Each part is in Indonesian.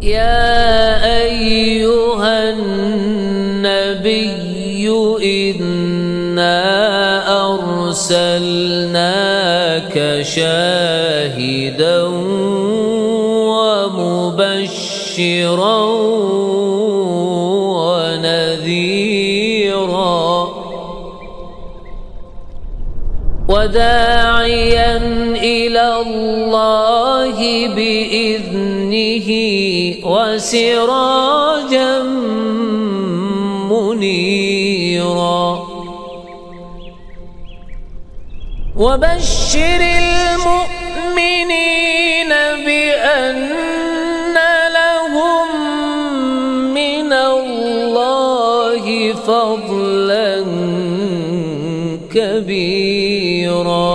يا أيها النبي إنا أرسلناك شاهدا ومبشرا ونذيرا وداعيا إلى الله بإذنه وسراجا منيرا وبشر المؤمنين بأن لهم من الله فضلا كبيرا.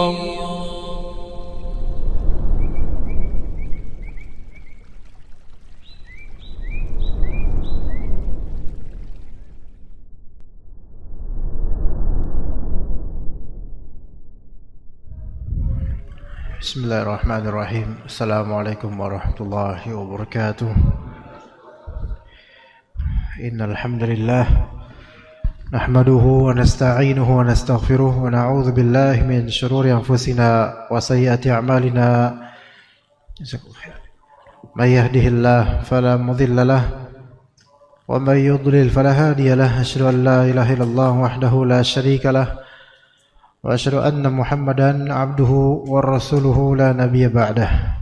Bismillahirrahmanirrahim. Assalamualaikum warahmatullahi wabarakatuh. Innal hamdalillah nahmaduhu wa nasta'inuhu wa nastaghfiruh wa na'udzu billahi min shururi anfusina wa sayyiati a'malina. May yahdihillahu fala mudilla lahu wa may yudlil fala hadiya lahu. Asyhadu an la ilaha illallah wahdahu la syarika lahu wa asyhadu anna Muhammadan abduhu wa rasuluhu la nabiyya ba'dah.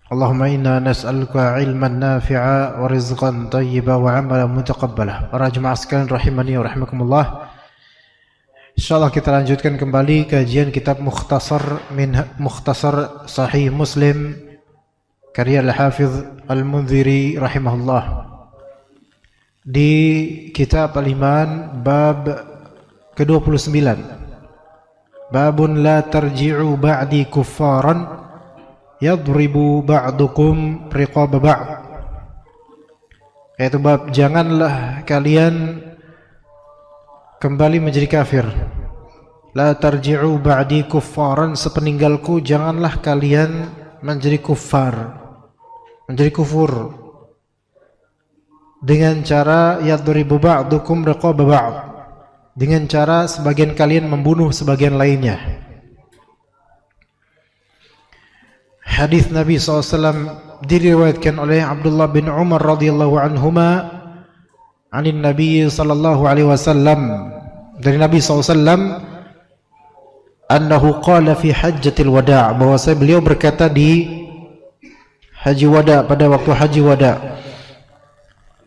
Allahumma inna nas'aluka ilman nafi'a wa rizqan thayyiba wa amalan mutaqabbala. Para jemaah sekalian rahimani wa rahimakumullah. Insyaallah kita lanjutkan kembali kajian kitab Mukhtasar Sahih Muslim karya Al-Hafidz Al-Munziri rahimahullah. Di kitab Al-Iman bab ke-29, babun la tarji'u ba'di kuffaran yadribu ba'dukum riqaba ba'd, yaitu bab janganlah kalian kembali menjadi kafir. La tarji'u ba'di kuffaran, sepeninggalku janganlah kalian menjadi kuffar, menjadi kufur, dengan cara yadribu ba'dukum riqaba ba'd, dengan cara sebagian kalian membunuh sebagian lainnya. Hadis Nabi SAW diriwayatkan oleh Abdullah bin Umar radhiyallahu anhuma anin Nabi sallallahu alaihi wasallam, dari Nabi SAW, annahu qala fi hajjatil wada', bahwasanya beliau berkata di haji wada', pada waktu haji wada',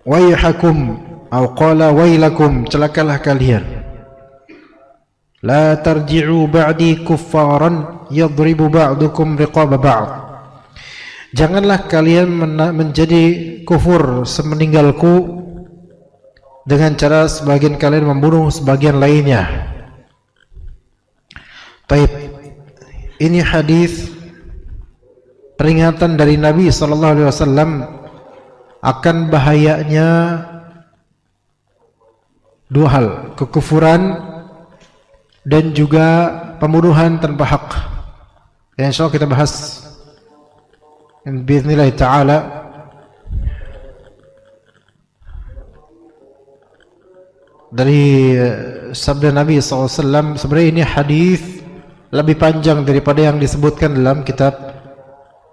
wayhakum atau qala wailakum, celakalah kalian, la tarji'u ba'di kuffaran yadribu ba'dukum riqaba ba'd, janganlah kalian menjadi kufur semeninggalku dengan cara sebagian kalian membunuh sebagian lainnya. Baik, ini hadis peringatan dari Nabi SAW akan bahayanya dua hal, kekufuran dan juga pembunuhan tanpa hak. Yang insyaallah kita bahas biiznillah ta'ala dari sabda Nabi SAW. Sebenarnya ini hadis lebih panjang daripada yang disebutkan dalam kitab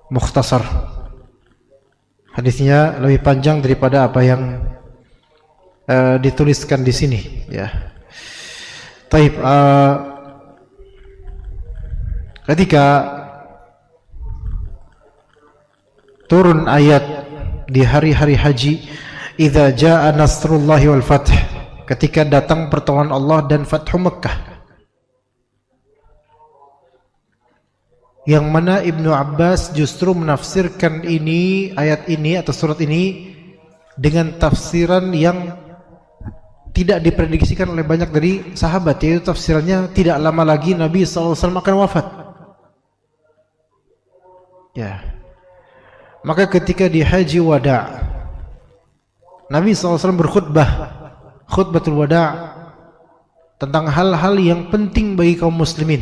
Mukhtasar. Hadisnya lebih panjang daripada apa yang dituliskan di sini, ya. Taib, ketika turun ayat di hari-hari haji, idza jaa nasrullahi wal fath, ketika datang pertolongan Allah dan Fathu Makkah, yang mana Ibnu Abbas justru menafsirkan ini, ayat ini atau surat ini dengan tafsiran yang tidak diprediksikan oleh banyak dari sahabat, yaitu tafsirannya tidak lama lagi Nabi SAW akan wafat. Ya, maka ketika di haji wada' Nabi SAW berkhutbah, khutbatul wada' tentang hal-hal yang penting bagi kaum muslimin.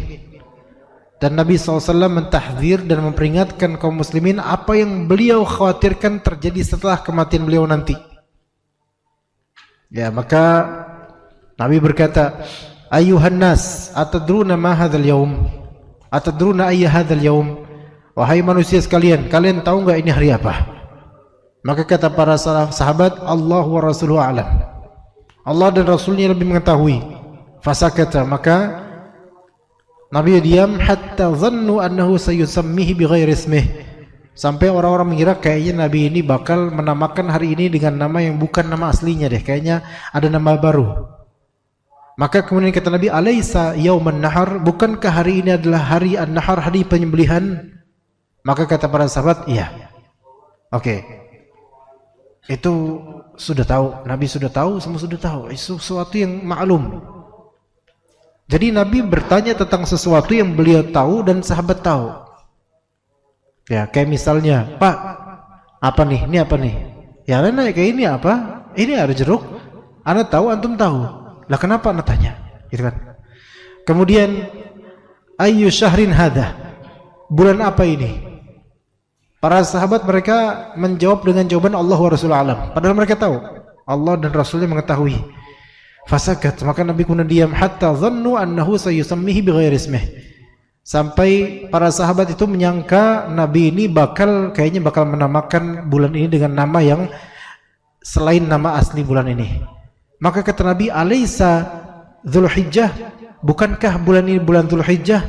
Dan Nabi SAW mentahdzir dan memperingatkan kaum muslimin apa yang beliau khawatirkan terjadi setelah kematian beliau nanti. Ya, maka Nabi berkata, "Ayuhan nas, atadruna ma hadzal yaum? Atadruna ayya hadzal yaum?" Wahai manusia sekalian, kalian tahu enggak ini hari apa? Maka kata para sahabat, Allah wa rasuluhu a'lam. Allah dan Rasulnya lebih mengetahui. Fasakata, maka Nabi diam hatta dhannu annahu sayusammihi bighairi ismih. Sampai orang-orang mengira kayaknya Nabi ini bakal menamakan hari ini dengan nama yang bukan nama aslinya deh. Kayaknya ada nama baru. Maka kemudian kata Nabi, "Alaysa yauman nahar? Bukankah hari ini adalah hari an-nahar, hari penyembelihan?" Maka kata para sahabat, "Iya." Oke. Itu sudah tahu, Nabi sudah tahu, semua sudah tahu. Itu sesuatu yang maklum. Jadi Nabi bertanya tentang sesuatu yang beliau tahu dan sahabat tahu. Ya, kayak misalnya, "Pak, apa nih? Ini apa nih?" Ya, nanya kayak ini apa? Ini ada jeruk. Ana tahu, antum tahu. Lah kenapa ana tanya? Gitu kan. Kemudian, "Ayyu syahrin hadha?" Bulan apa ini? Para sahabat mereka menjawab dengan jawaban Allah wa Rasul alam. Padahal mereka tahu. Allah dan Rasulnya mengetahui. Fasakat, maka Nabi kemudian diam hatta dhannu annahu sayusammihi bighairi ismih. Sampai para sahabat itu menyangka Nabi ini kayaknya bakal menamakan bulan ini dengan nama yang selain nama asli bulan ini. Maka kata Nabi, "Alaysa Dzulhijjah? Bukankah bulan ini bulan Dzulhijjah?"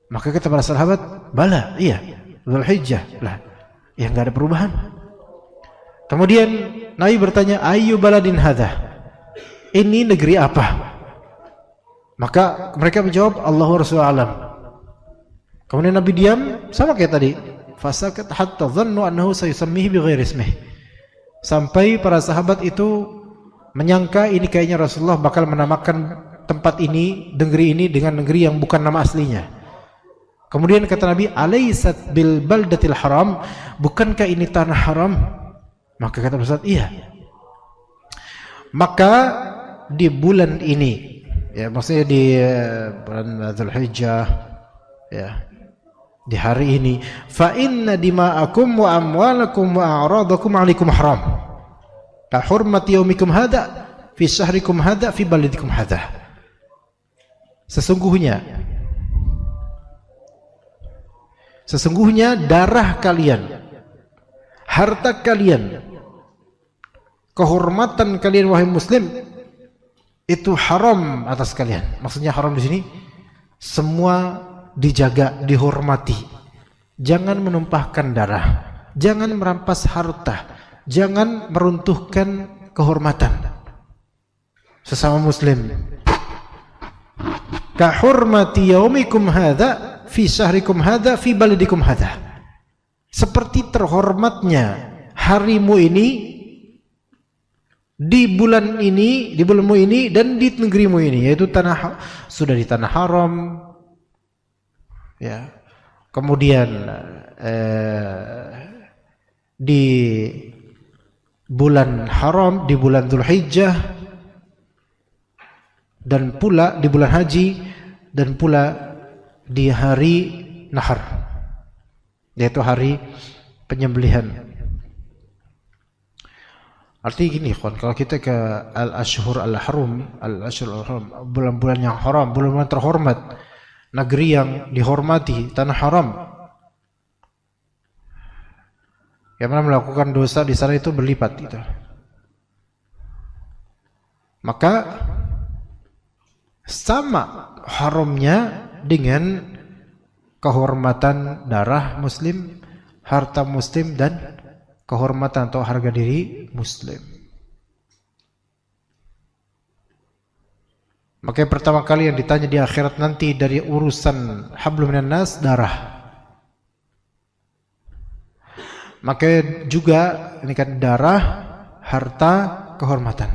Maka kata para sahabat, "Bala, iya, Dzulhijjah." Lah, ya enggak ada perubahan. Kemudian Nabi bertanya, "Ayyu baladin hadza?" Ini negeri apa? Maka mereka menjawab, Allah wa Rasul alam. Kemudian Nabi diam, sama kayak tadi. Fasakat hatta dhannu annahu sayusammihi bighairi ismih. Sampai para sahabat itu menyangka ini kayaknya Rasulullah bakal menamakan tempat ini, negeri ini dengan negeri yang bukan nama aslinya. Kemudian kata Nabi, "Alaysat bil baldatil haram? Bukankah ini tanah haram?" Maka kata Rasulullah, "Iya." Maka di bulan ini, ya maksudnya di bulan Dzulhijjah, ya di hari ini, fa inna dima'akum wa amwalakum wa a'radakum 'alaikum haram ka hurmati yaumikum hadza fi syahrikum hadza fi baladikum hadza. Sesungguhnya darah kalian, harta kalian, kehormatan kalian wahai muslim itu haram atas kalian. Maksudnya haram di sini semua dijaga, dihormati. Jangan menumpahkan darah, jangan merampas harta, jangan meruntuhkan kehormatan sesama muslim. Ka hurmati yaumikum hadza fi syahrikum hadza fi baladikum hadza. Seperti terhormatnya harimu ini di bulan ini, di bulanmu ini dan di negerimu ini, yaitu sudah di tanah haram, ya. Kemudian di bulan haram, di bulan Dzulhijjah, dan pula di bulan haji, dan pula di hari nahar, yaitu hari penyembelihan. Artinya gini, kalau kita ke al-ashhur al-harum, bulan-bulan yang haram, bulan-bulan terhormat, negeri yang dihormati, tanah haram, yang mana melakukan dosa di sana itu berlipat itu. Maka sama haramnya dengan kehormatan darah muslim, harta muslim, dan kehormatan atau harga diri muslim. Maka yang pertama kali yang ditanya di akhirat nanti dari urusan hablum minan nas, darah. Maka juga ini kan darah, harta, kehormatan.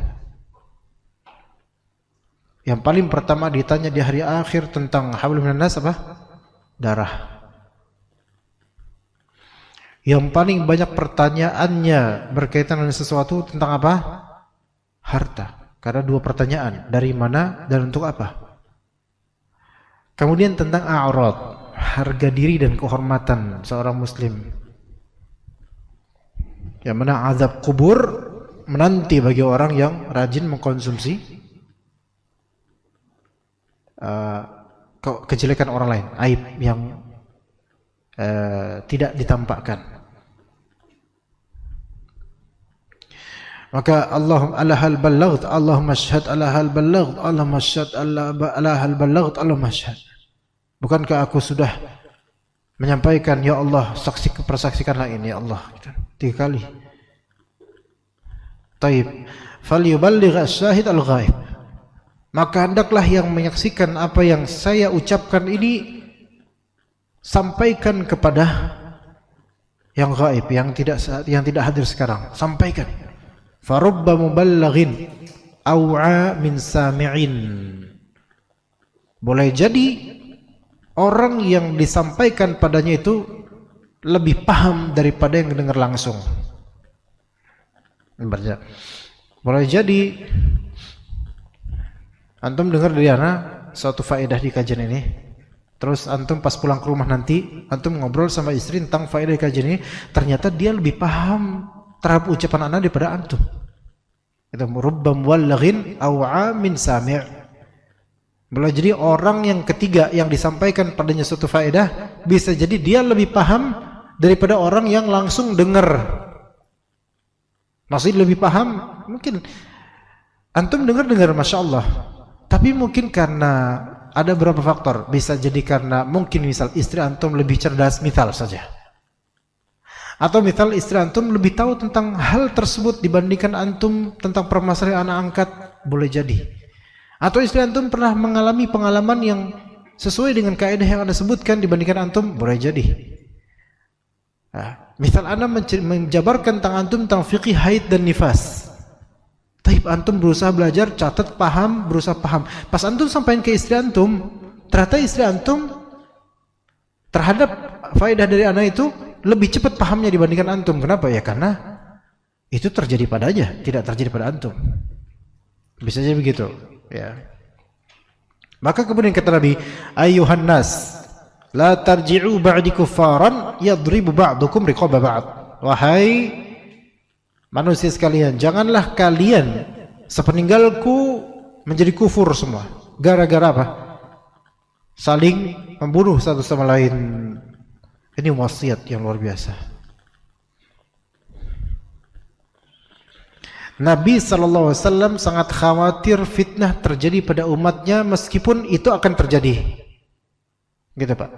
Yang paling pertama ditanya di hari akhir tentang hablum minan nas apa? Darah. Yang paling banyak pertanyaannya berkaitan dengan sesuatu tentang apa? Harta. Karena dua pertanyaan, dari mana dan untuk apa? Kemudian tentang a'rad, harga diri dan kehormatan seorang muslim. Yang mana azab kubur menanti bagi orang yang rajin mengkonsumsi kejelekan orang lain, aib yang tidak ditampakkan. Maka Allahumma ala hal ballaght, Allahumma syhad ala hal ballaght, Allahumma syhad ala hal ballaght, Allahumma syhad. Bukankah aku sudah menyampaikan, ya Allah, persaksikanlah ini, ya Allah, 3 kali. Taib, falyuballigh asy-syahid al-ghaib. Maka hendaklah yang menyaksikan apa yang saya ucapkan ini sampaikan kepada yang gaib, yang tidak hadir sekarang. Sampaikan. Farubba muballighin aw'a min sami'in. Boleh jadi orang yang disampaikan padanya itu lebih paham daripada yang dengar langsung. Boleh jadi antum dengar dari anak suatu faedah di kajian ini, terus antum pas pulang ke rumah nanti antum ngobrol sama istri tentang faedah di kajian ini, ternyata dia lebih paham terhadap ucapan anak daripada antum. Itu rubba muballighin aw'a min sami'. Boleh jadi orang yang ketiga yang disampaikan padanya suatu faedah bisa jadi dia lebih paham daripada orang yang langsung dengar. Maksudnya lebih paham, mungkin antum dengar Masya Allah, tapi mungkin karena ada beberapa faktor. Bisa jadi karena mungkin misal istri antum lebih cerdas, misal saja, atau misal istri antum lebih tahu tentang hal tersebut dibandingkan antum tentang permasalahan anak angkat, boleh jadi. Atau istri antum pernah mengalami pengalaman yang sesuai dengan kaidah yang Anda sebutkan dibandingkan antum, boleh jadi. Misal Anda menjabarkan tentang antum tentang fikih haid dan nifas, tapi antum berusaha belajar, catat, paham, berusaha paham. Pas antum sampaikan ke istri antum, ternyata istri antum terhadap faedah dari anak itu lebih cepat pahamnya dibandingkan antum. Kenapa? Ya karena itu terjadi padanya, tidak terjadi pada antum. Bisa jadi begitu, ya. Maka kemudian kata Nabi, ayyuhan nas, la tarji'u ba'di kuffaran yadribu ba'dukum riqaba ba'd. Wahai manusia sekalian, janganlah kalian sepeninggalku menjadi kufur semua. Gara-gara apa? Saling membunuh satu sama lain. Ini wasiat yang luar biasa. Nabi SAW sangat khawatir fitnah terjadi pada umatnya meskipun itu akan terjadi. Gitu Pak.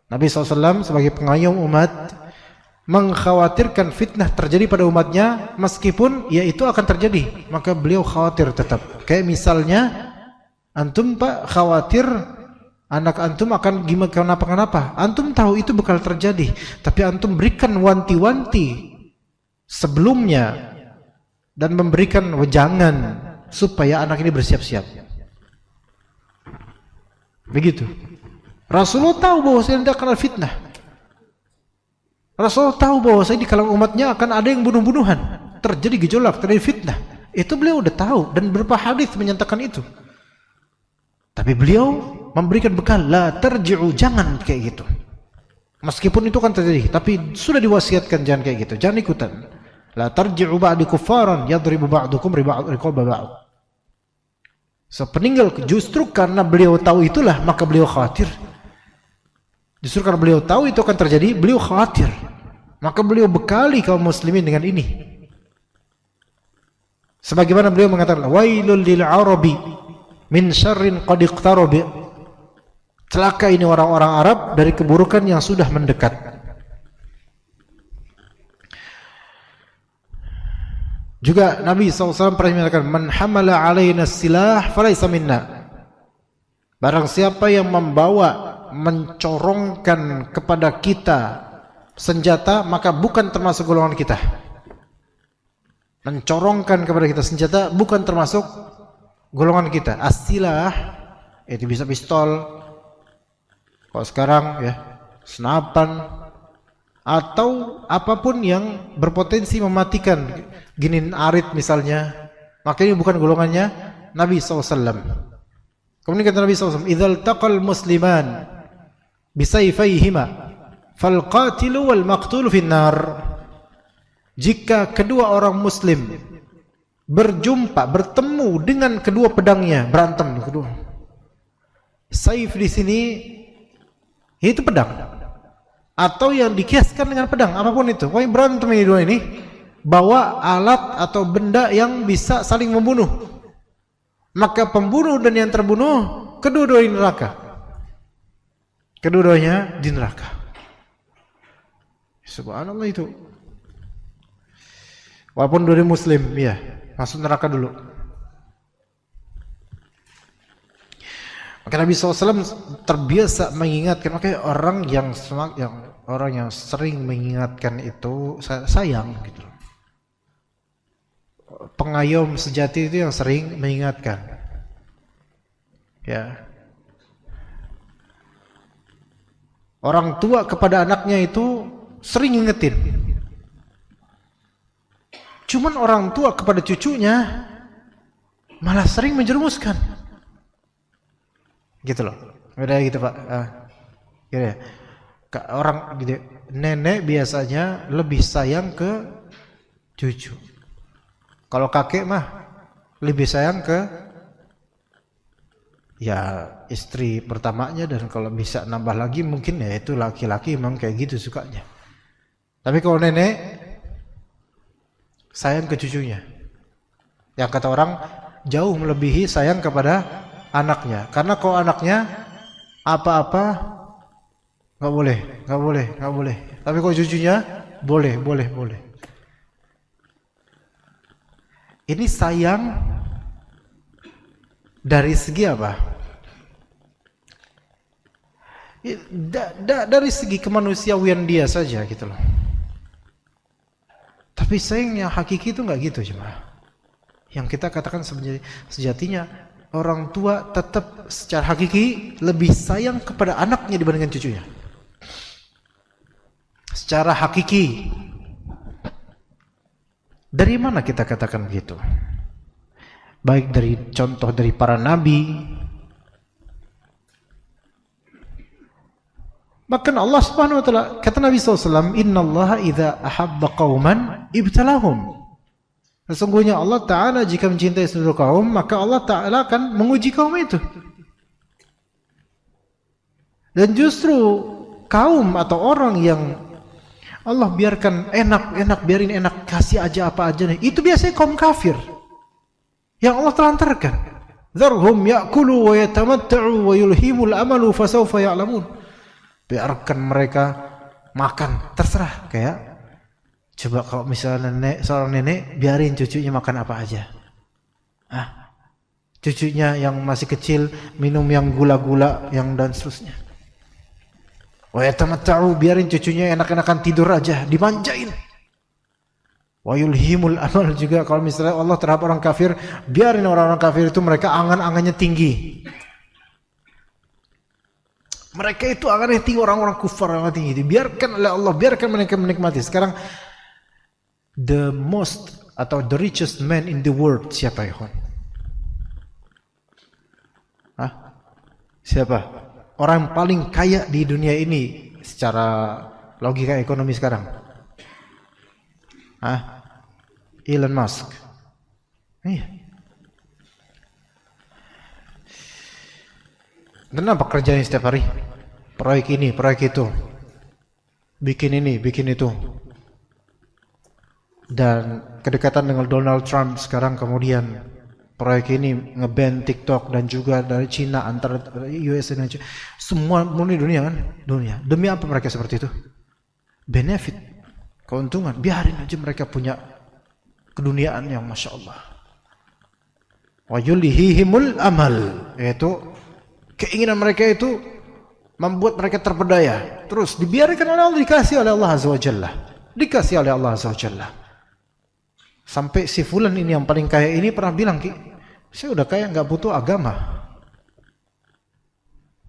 Nabi SAW sebagai pengayom umat mengkhawatirkan fitnah terjadi pada umatnya meskipun ya itu akan terjadi. Maka beliau khawatir tetap. Kayak misalnya antum Pak khawatir anak antum akan gimana kenapa-kenapa. Antum tahu itu bakal terjadi, tapi antum berikan wanti-wanti sebelumnya dan memberikan wejangan supaya anak ini bersiap-siap. Begitu. Rasulullah tahu bahwa saya tidak akan fitnah. Rasulullah tahu bahwa saya di kalangan umatnya akan ada yang bunuh-bunuhan, terjadi gejolak, terjadi fitnah. Itu beliau udah tahu dan beberapa hadis menyatakan itu. Tapi beliau memberikan bekal, la tarji'u, jangan kayak gitu. Meskipun itu kan terjadi, tapi sudah diwasiatkan jangan kayak gitu, jangan ikutan. La tarji'u ba'di kuffaran yadribu ba'dukum riqaba ba'd. Sepeninggal, justru karena beliau tahu itulah maka beliau khawatir. Justru karena beliau tahu itu akan terjadi, beliau khawatir. Maka beliau bekali kaum muslimin dengan ini. Sebagaimana beliau mengatakan, wailul lil arabi min syarrin qad iqtaraba. Celaka ini orang-orang Arab dari keburukan yang sudah mendekat. Juga Nabi SAW pernah mengatakan, man hamala alaina silah falaysa minna. Barang siapa yang mencorongkan kepada kita senjata, maka bukan termasuk golongan kita. Mencorongkan kepada kita senjata bukan termasuk golongan kita. As-silah itu bisa pistol, kalau sekarang ya senapan, atau apapun yang berpotensi mematikan, ginin arit misalnya, maka ini bukan golongannya Nabi SAW. Kemudian kata Nabi SAW, "Idzal taqal musliman bisayfayhima fal qatilu wal maqtulu finnar." Jika kedua orang muslim berjumpa, bertemu dengan kedua pedangnya, berantem kedua. Saif di sini itu pedang atau yang dikiaskan dengan pedang, apapun itu. Pokoknya berantem ini dua ini, bawa alat atau benda yang bisa saling membunuh. Maka pembunuh dan yang terbunuh kedua-duanya di neraka. Kedua-duanya di neraka. Subhanallah itu. Walaupun dua muslim, ya, masuk neraka dulu. Maka Nabi SAW terbiasa mengingatkan. Makanya orang yang sering mengingatkan itu sayang gitu. Pengayom sejati itu yang sering mengingatkan. Ya. Orang tua kepada anaknya itu sering ngingetin. Cuman orang tua kepada cucunya malah sering menjerumuskan. Gitu loh. Beda gitu, Pak. Gitu ya. Orang gitu, nenek biasanya lebih sayang ke cucu. Kalau kakek mah lebih sayang ke ya istri pertamanya, dan kalau bisa nambah lagi mungkin ya itu laki-laki memang kayak gitu sukanya. Tapi kalau nenek sayang ke cucunya. Yang kata orang jauh melebihi sayang kepada anaknya. Karena kalau anaknya apa-apa nggak boleh. Tapi kalau cucunya boleh. Ini sayang dari segi apa? Dari segi kemanusiaan dia saja gitu loh. Tapi sayangnya hakiki itu nggak gitu cuma. Yang kita katakan sejatinya orang tua tetap secara hakiki lebih sayang kepada anaknya dibandingkan cucunya. Secara hakiki. Dari mana kita katakan begitu? Baik dari contoh dari para nabi. Bahkan Allah Subhanahu wa taala, kata Nabi SAW, "Innallaha idza ahabba qauman ibtalahum." Sesungguhnya Allah Ta'ala jika mencintai seluruh kaum, maka Allah Ta'ala akan menguji kaum itu. Dan justru kaum atau orang yang Allah biarkan enak, biarin enak, kasih aja apa aja nih, itu biasanya kaum kafir yang Allah telantarkan. Dzarhum ya'kulu wa yatamatta'u wa yulhimul amalu fasawfa ya'lamun. Biarkan mereka makan, terserah. Kayak coba kalau misalnya seorang nenek biarin cucunya makan apa aja. Cucunya yang masih kecil minum yang gula-gula yang dan seterusnya. Wa yatamatta'u, biarin cucunya enak-enakan tidur aja, dimanjain. Wa yulhimul amal, juga kalau misalnya Allah terhadap orang kafir, biarin orang-orang kafir itu mereka angan-angannya tinggi. Mereka itu angannya tinggi, orang-orang kufar angan tinggi. Biarkan oleh Allah, biarkan mereka menikmati. Sekarang the most atau the richest man in the world siapa ya, kawan? Siapa? Orang paling kaya di dunia ini secara logika ekonomi sekarang. Elon Musk. Iya. Dan apa kerjanya setiap hari? Proyek ini, proyek itu. Bikin ini, bikin itu. Dan kedekatan dengan Donald Trump sekarang, kemudian proyek ini nge-ban TikTok, dan juga dari Cina, antara US dan China. Semua murni dunia kan? Dunia. Demi apa mereka seperti itu? Benefit, keuntungan. Biarin aja mereka punya keduniaan yang Masya Allah. Wa yulhihimul amal, yaitu keinginan mereka itu membuat mereka terpedaya. Terus dibiarkan oleh Allah, dikasih oleh Allah Azza wa Jalla. Dikasih oleh Allah Azza wa Jalla. Sampai si fulan ini yang paling kaya ini pernah bilang, "Ki, saya udah kaya nggak butuh agama."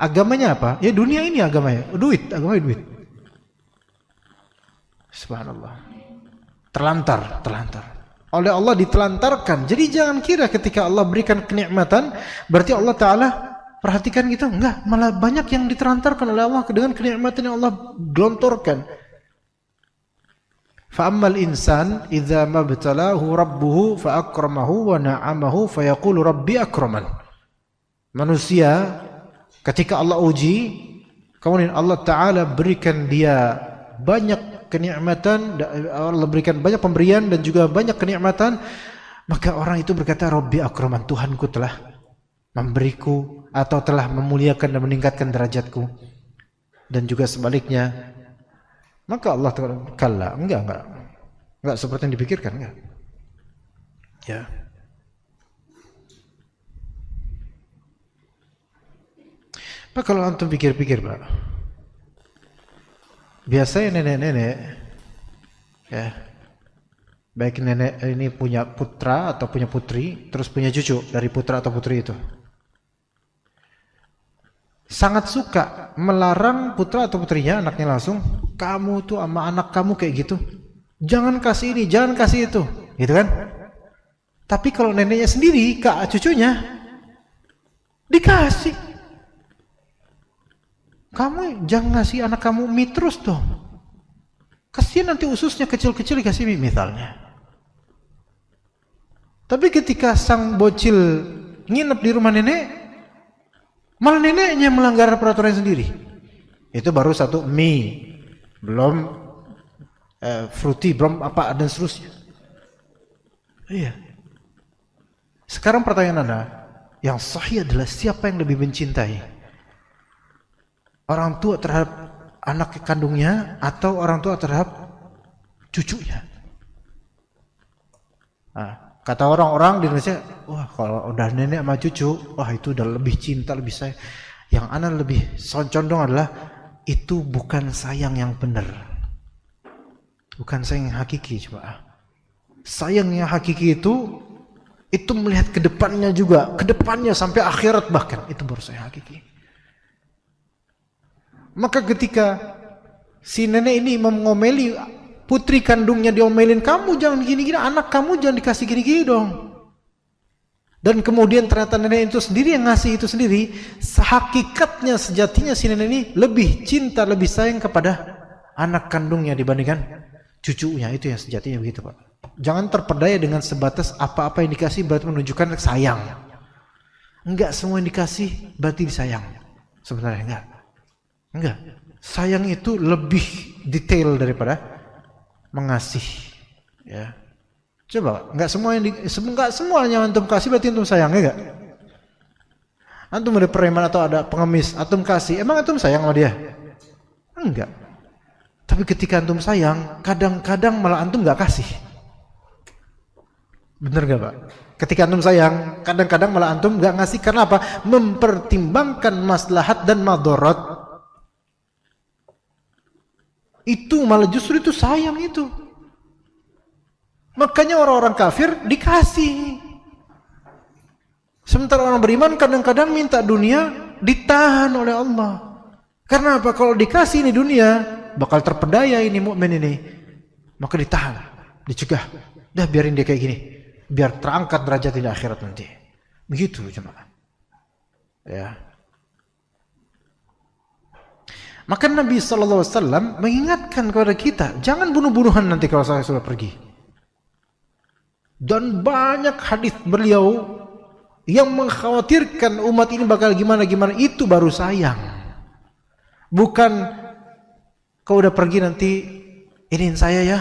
Agamanya apa? Ya dunia ini agamanya, duit, agamanya duit. Subhanallah. Terlantar. Oleh Allah ditelantarkan. Jadi jangan kira ketika Allah berikan kenikmatan berarti Allah Ta'ala perhatikan gitu? Enggak, malah banyak yang diterantarkan oleh Allah dengan kenikmatan yang Allah gelontorkan. Fa'ammal insan idza mabtalahu rabbuhu fa'akramahu wa na'amahu fayaqulu rabbi akraman. Manusia ketika Allah uji, kemudian Allah Ta'ala berikan dia banyak kenikmatan, Allah berikan banyak pemberian dan juga banyak kenikmatan, maka orang itu berkata, Rabbi akraman, Tuhanku telah memberiku atau telah memuliakan dan meningkatkan derajatku. Dan juga sebaliknya, maka Allah Ta'ala, kalla, enggak seperti yang dipikirkan, enggak. Ya. Pak, kalau antum pikir-pikir, Pak, biasanya nenek-nenek, ya, baik nenek ini punya putra atau punya putri, terus punya cucu dari putra atau putri itu, sangat suka melarang putra atau putrinya, anaknya langsung, kamu tuh sama anak kamu kayak gitu, jangan kasih ini, jangan kasih itu, gitu kan? Tapi kalau neneknya sendiri, cucunya dikasih. Kamu jangan ngasih anak kamu mie terus dong. Kasihan nanti ususnya kecil-kecil dikasih mie misalnya. Tapi ketika sang bocil nginep di rumah nenek, malah neneknya melanggar peraturan sendiri. Itu baru satu mie, belum fruity, belum apa dan seterusnya. Iya. Sekarang pertanyaan Anda, yang sahih adalah siapa yang lebih mencintai? Orang tua terhadap anak kandungnya atau orang tua terhadap cucunya? Nah, kata orang-orang di Indonesia, wah kalau udah nenek sama cucu, wah itu udah lebih cinta, lebih sayang. Yang anak lebih condong adalah itu bukan sayang yang benar, bukan sayang yang hakiki. Coba, sayang yang hakiki itu melihat ke depannya juga, ke depannya sampai akhirat bahkan, itu baru sayang hakiki. Maka ketika si nenek ini mengomeli putri kandungnya, diomelin, kamu jangan gini-gini, anak kamu jangan dikasih gini-gini dong. Dan kemudian ternyata nenek itu sendiri yang ngasih itu sendiri, hakikatnya sejatinya si nenek ini lebih cinta, lebih sayang kepada anak kandungnya dibandingkan cucunya. Itu yang sejatinya begitu, Pak. Jangan terpedaya dengan sebatas apa-apa yang dikasih berarti menunjukkan sayang. Enggak semua yang dikasih berarti disayang. Sebenarnya enggak. Sayang itu lebih detail daripada mengasih. Ya. Coba, enggak semuanya antum kasih berarti antum sayang, enggak? Antum ada preman atau ada pengemis, antum kasih, emang antum sayang sama dia? Enggak. Tapi ketika antum sayang, kadang-kadang malah antum enggak kasih. Bener enggak, Pak? Ketika antum sayang, kadang-kadang malah antum enggak ngasih, karena apa? Mempertimbangkan maslahat dan madarat. Itu malah justru itu sayang itu. Makanya orang-orang kafir dikasih. Sementara orang beriman kadang-kadang minta dunia ditahan oleh Allah. Karena apa? Kalau dikasih ini dunia, bakal terpedaya ini mukmin ini. Maka ditahan, dicegah. Dah biarin dia kayak gini. Biar terangkat derajat di akhirat nanti. Begitu jemaah. Ya. Maka Nabi SAW mengingatkan kepada kita, jangan bunuh-bunuhan nanti kalau saya sudah pergi. Dan banyak hadis beliau yang mengkhawatirkan umat ini bakal gimana-gimana, itu baru sayang. Bukan kau udah pergi nanti iniin saya ya,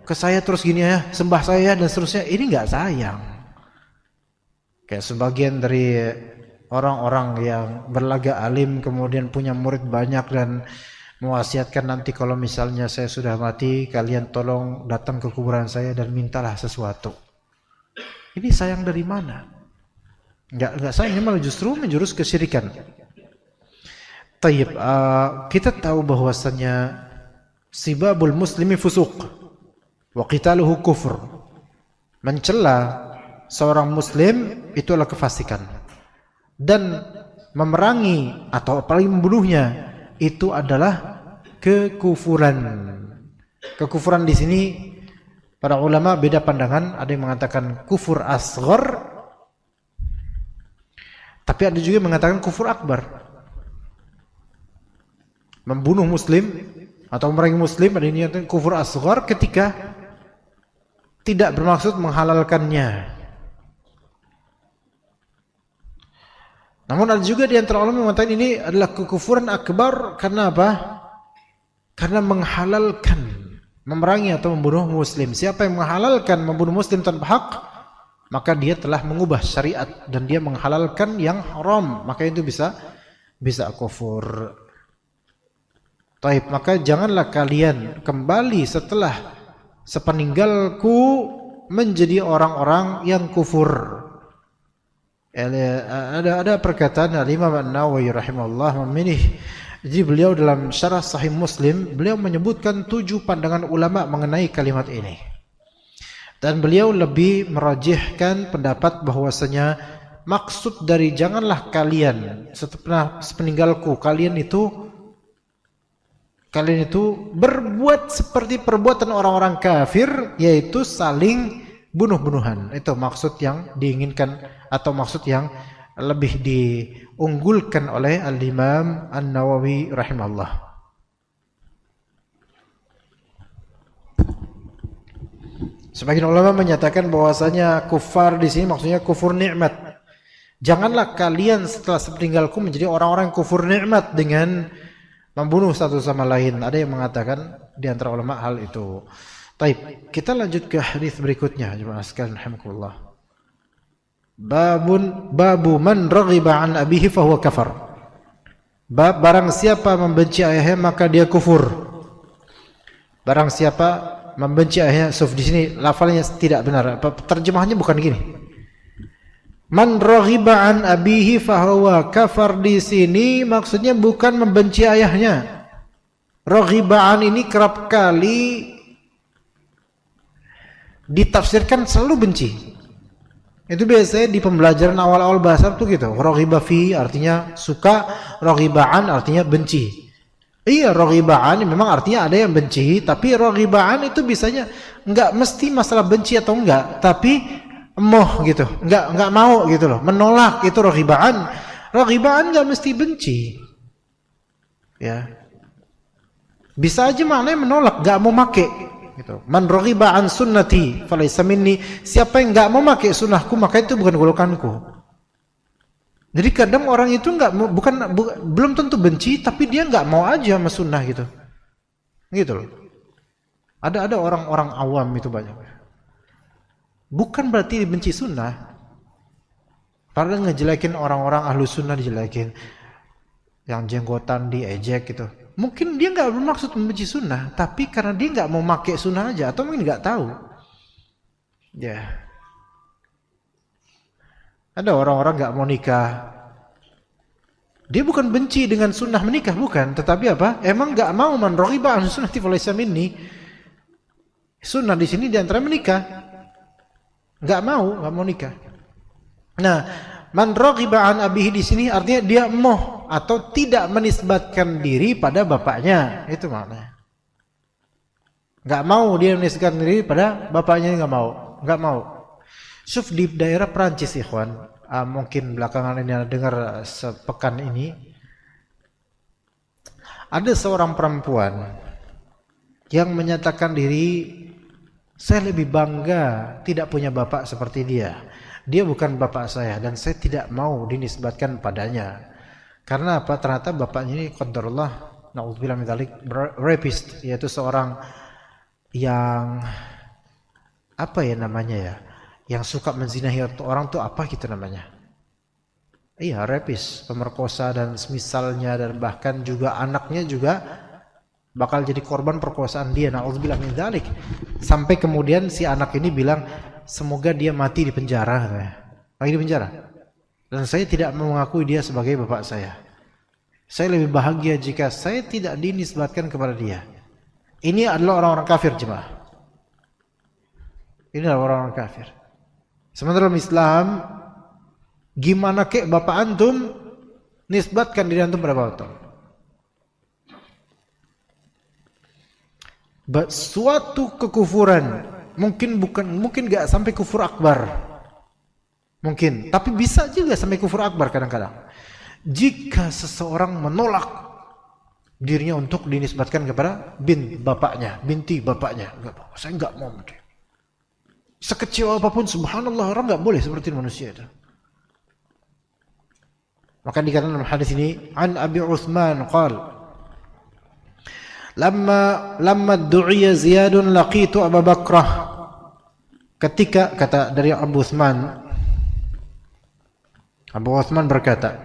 ke saya terus gini ya, sembah saya dan seterusnya, ini nggak sayang. Kayak sebagian dari orang-orang yang berlaga alim kemudian punya murid banyak dan mewasiatkan nanti kalau misalnya saya sudah mati, kalian tolong datang ke kuburan saya dan mintalah sesuatu. Ini sayang dari mana? Enggak sayang, malah justru menjurus kesyirikan. Tayyib, kita tahu bahwasannya sibabul muslimi fusuq wa qitaluhu kufur. Mencela seorang muslim itu adalah kefasikan. Dan memerangi atau apalagi membunuhnya itu adalah kekufuran. Kekufuran di sini para ulama beda pandangan, ada yang mengatakan kufur asghar, Tapi ada juga yang mengatakan kufur akbar. Membunuh muslim atau memerangi muslim ada yang menyatakan kufur asghar ketika tidak bermaksud menghalalkannya. Namun ada juga di antara ulama yang mengatakan ini adalah kekufuran akbar karena apa? Karena menghalalkan memerangi atau membunuh muslim. Siapa yang menghalalkan membunuh muslim tanpa hak, maka dia telah mengubah syariat dan dia menghalalkan yang haram, maka itu bisa kufur. Taib, maka janganlah kalian kembali setelah sepeninggalku menjadi orang-orang yang kufur. Ada perkataan Imam An-Nawawi rahimahullah memilih. Jadi beliau dalam syarah Sahih Muslim, beliau menyebutkan 7 pandangan ulama mengenai kalimat ini. Dan beliau lebih merajihkan pendapat bahwasanya maksud dari janganlah kalian setelah sepeninggalku kalian itu berbuat seperti perbuatan orang-orang kafir, yaitu saling bunuh-bunuhan. Itu maksud yang diinginkan atau maksud yang lebih diunggulkan oleh Al-Imam An-Nawawi rahimahullah. Sebagian ulama menyatakan bahwasanya kufar di sini maksudnya kufur nikmat. Janganlah kalian setelah sepeninggalku menjadi orang-orang kufur nikmat dengan membunuh satu sama lain. Ada yang mengatakan di antara ulama hal itu. Baik, kita lanjut ke hadis berikutnya jemaah sekalian rahimakumullah. Babu man raghiba an abihi fahuwa kafar. Bab barang siapa membenci ayahnya maka dia kufur. Barang siapa membenci ayahnya, di sini lafalnya tidak benar. Terjemahannya bukan gini. Man raghiba an abihi fahuwa kafar, di sini maksudnya bukan membenci ayahnya. Raghibaan ini kerap kali ditafsirkan selalu benci. Itu biasanya di pembelajaran awal-awal bahasa tuh gitu. Raghiba fi artinya suka, raghibaan artinya benci. Iya, raghibaan memang artinya ada yang benci, tapi raghibaan itu bisanya enggak mesti masalah benci atau enggak, tapi emoh gitu. Enggak mau gitu loh. Menolak itu raghibaan. Raghibaan enggak mesti benci. Ya. Bisa aja maknanya menolak, enggak mau make. Gitu. Man raghiba an sunnati falaysa minni, siapa yang enggak mau pakai sunnahku maka itu bukan golonganku. Jadi kadang orang itu belum tentu benci, tapi dia enggak mau aja sama sunnah gitu. Gitu loh. Ada orang-orang awam itu banyak. Bukan berarti benci sunnah. Padahal ngejelekin orang-orang ahlu sunnah dijelekin. Yang jenggotan diejek gitu. Mungkin dia nggak bermaksud membenci sunnah, tapi karena dia nggak mau pakai sunnah aja, atau mungkin nggak tahu. Ya, ada orang-orang nggak mau nikah. Dia bukan benci dengan sunnah menikah, bukan, tetapi apa? Emang nggak mau man raghiba an sunnati falaysa minni. Sunnah di sini diantara menikah, nggak mau nikah. Nah, man raghiba an abihi di sini artinya dia emoh atau tidak menisbatkan diri pada bapaknya, itu maknanya. Nggak mau dia menisbatkan diri pada bapaknya, nggak mau. Syuf di daerah Prancis, ikhwan, mungkin belakangan ini ada dengar sepekan ini, ada seorang perempuan yang menyatakan diri, saya lebih bangga tidak punya bapak seperti dia. Dia bukan bapak saya dan saya tidak mau dinisbatkan padanya. Karena apa? Ternyata bapaknya ini qadarullah na'udzubillah min dzalik rapist, yaitu seorang yang apa ya namanya ya? Yang suka menzinahi orang tuh apa gitu namanya? Iya, rapist, pemerkosa dan semisalnya, dan bahkan juga anaknya juga bakal jadi korban perkosaan dia, na'udzubillah min dzalik. Sampai kemudian si anak ini bilang, semoga dia mati di penjara. Lagi di penjara. Dan saya tidak mengakui dia sebagai bapak saya. Saya lebih bahagia jika saya tidak dinisbatkan kepada dia. Ini adalah orang-orang kafir, jemaah. Ini adalah orang-orang kafir. Sementara dalam Islam, gimana kek bapak antum nisbatkan diri antum pada bapak antum. Suatu kekufuran mungkin gak sampai kufur akbar. Mungkin, tapi bisa juga sampai kufur akbar kadang-kadang. Jika seseorang menolak dirinya untuk dinisbatkan kepada binti bapaknya, saya enggak mau. Sekecil apapun, subhanallah, orang enggak boleh seperti manusia itu. Maka dikatakan dalam hadis ini, an Abi Uthman qala lamma du'iya Ziyadun laqitu Abu Bakrah. Ketika kata dari Abu Uthman berkata,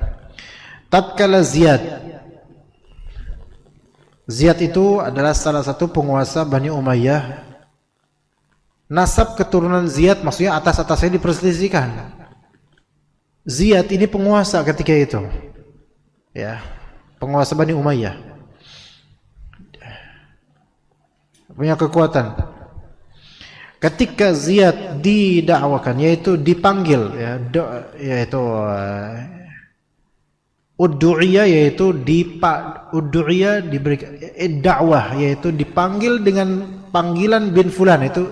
tatkala Ziyad itu adalah salah satu penguasa Bani Umayyah. Nasab keturunan Ziyad maksudnya atas-atasnya diperselisihkan. Ziyad ini penguasa ketika itu, ya, penguasa Bani Umayyah, punya kekuatan. Ketika Ziyad didakwakan, yaitu dipanggil, yaitu uddu'iyah, yaitu uddu'iyah diberikan dakwah, yaitu dipanggil dengan panggilan bin fulan, itu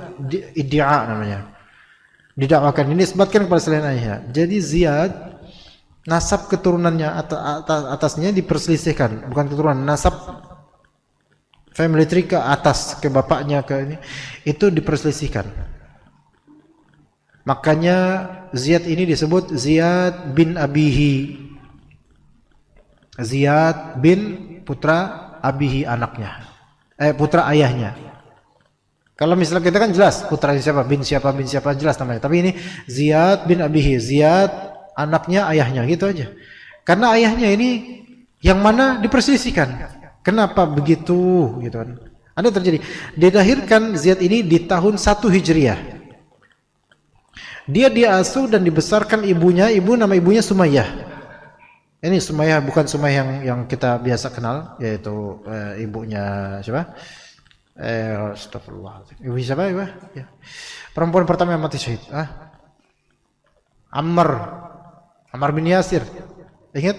iddia namanya. Didakwakan, dinisbatkan kepada selain ayahnya. Jadi Ziyad nasab keturunannya atasnya diperselisihkan, bukan keturunan, nasab family tree ke atas, ke bapaknya, ke ini, itu diperselisihkan. Makanya Ziyad ini disebut Ziyad bin Abihi. Ziyad bin putra Abihi, anaknya, putra ayahnya. Kalau misalnya kita kan jelas putra siapa, bin siapa jelas namanya. Tapi ini Ziyad bin Abihi, Ziyad anaknya ayahnya, gitu aja. Karena ayahnya ini yang mana diperselisihkan. Kenapa begitu, gitu kan? Ada terjadi. Dilahirkan Ziyad ini di tahun 1 Hijriah. Dia diasuh dan dibesarkan ibunya, nama ibunya Sumayyah. Ini Sumayyah bukan Sumayyah yang kita biasa kenal, yaitu ibunya siapa? Astagfirullah. Ibu siapa ya? Ya. Perempuan pertama yang mati syahid. Ammar bin Yasir. Ingat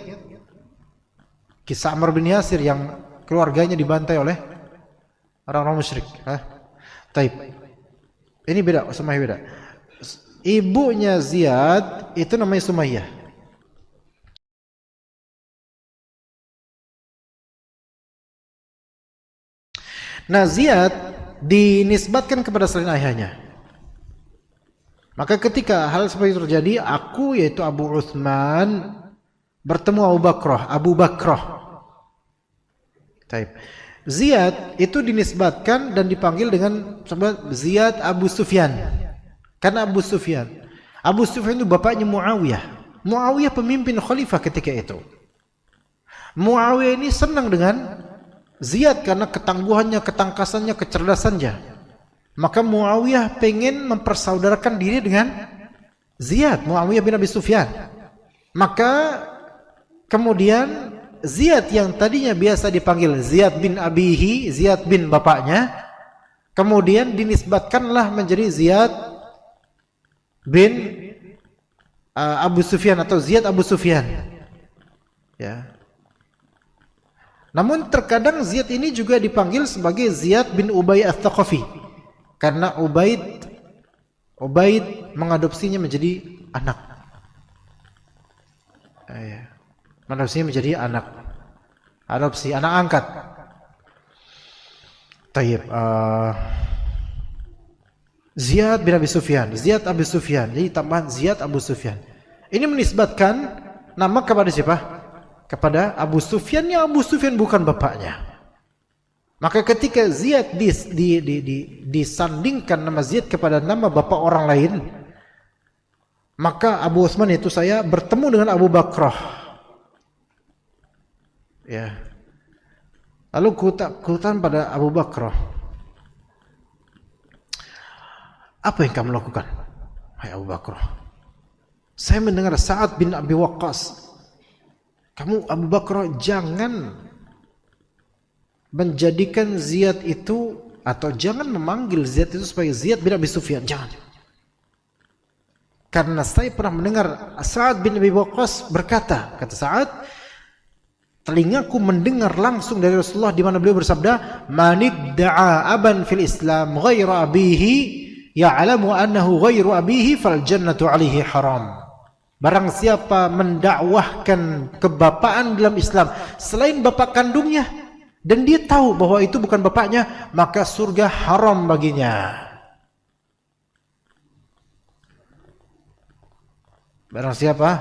kisah Ammar bin Yasir yang keluarganya dibantai oleh orang-orang musyrik. Taib. Ini beda, Sumayyah beda. Ibunya Ziyad itu namanya Sumayyah. Nah, Ziyad dinisbatkan kepada selain ayahnya. Maka ketika hal seperti itu terjadi, aku yaitu Abu Uthman bertemu Abu Bakrah. Taib. Ziyad itu dinisbatkan dan dipanggil dengan Ziyad Abu Sufyan. Karena Abu Sufyan itu bapaknya Muawiyah. Muawiyah pemimpin khalifah ketika itu. Muawiyah ini senang dengan Ziyad karena ketangguhannya, ketangkasannya, kecerdasannya. Maka Muawiyah pengen mempersaudarakan diri dengan Ziyad, Muawiyah bin Abi Sufyan. Maka kemudian Ziyad yang tadinya biasa dipanggil Ziyad bin Abihi, Ziyad bin bapaknya, kemudian dinisbatkanlah menjadi Ziyad bin Abu Sufyan atau Ziyad Abu Sufyan. Ya. Namun terkadang Ziyad ini juga dipanggil sebagai Ziyad bin Ubay Ats-Tsaqafi karena Ubaid mengadopsinya menjadi anak. Mengadopsinya menjadi anak. Adopsi, anak angkat. Tayyib. Ziyad bin Abi Sufyan, Ziyad Abu Sufyan. Jadi tambahan Ziyad Abu Sufyan. Ini menisbatkan nama kepada siapa? Kepada Abu Sufyan, yang Abu Sufyan bukan bapaknya. Maka ketika Ziyad disandingkan nama Ziyad kepada nama bapak orang lain, maka Abu Uthman itu saya bertemu dengan Abu Bakrah. Ya. Lalu kutan pada Abu Bakrah. Apa yang kamu lakukan? Hai Abu Bakrah. Saya mendengar Sa'ad bin Abi Waqqas. Kamu Abu Bakrah jangan menjadikan Ziyad itu, atau jangan memanggil Ziyad itu sebagai Ziyad bin Abi Sufyan, jangan. Karena saya pernah mendengar Sa'ad bin Abi Waqqas berkata, kata Sa'ad, telingaku mendengar langsung dari Rasulullah di mana beliau bersabda, "Man da'a aban fil Islam ghaira abihi ya'lamu annahu ghairu abihi fal jannatu 'alaihi haram." Barang siapa mendakwahkan kebapaan dalam Islam selain bapak kandungnya dan dia tahu bahwa itu bukan bapaknya, maka surga haram baginya. Barang siapa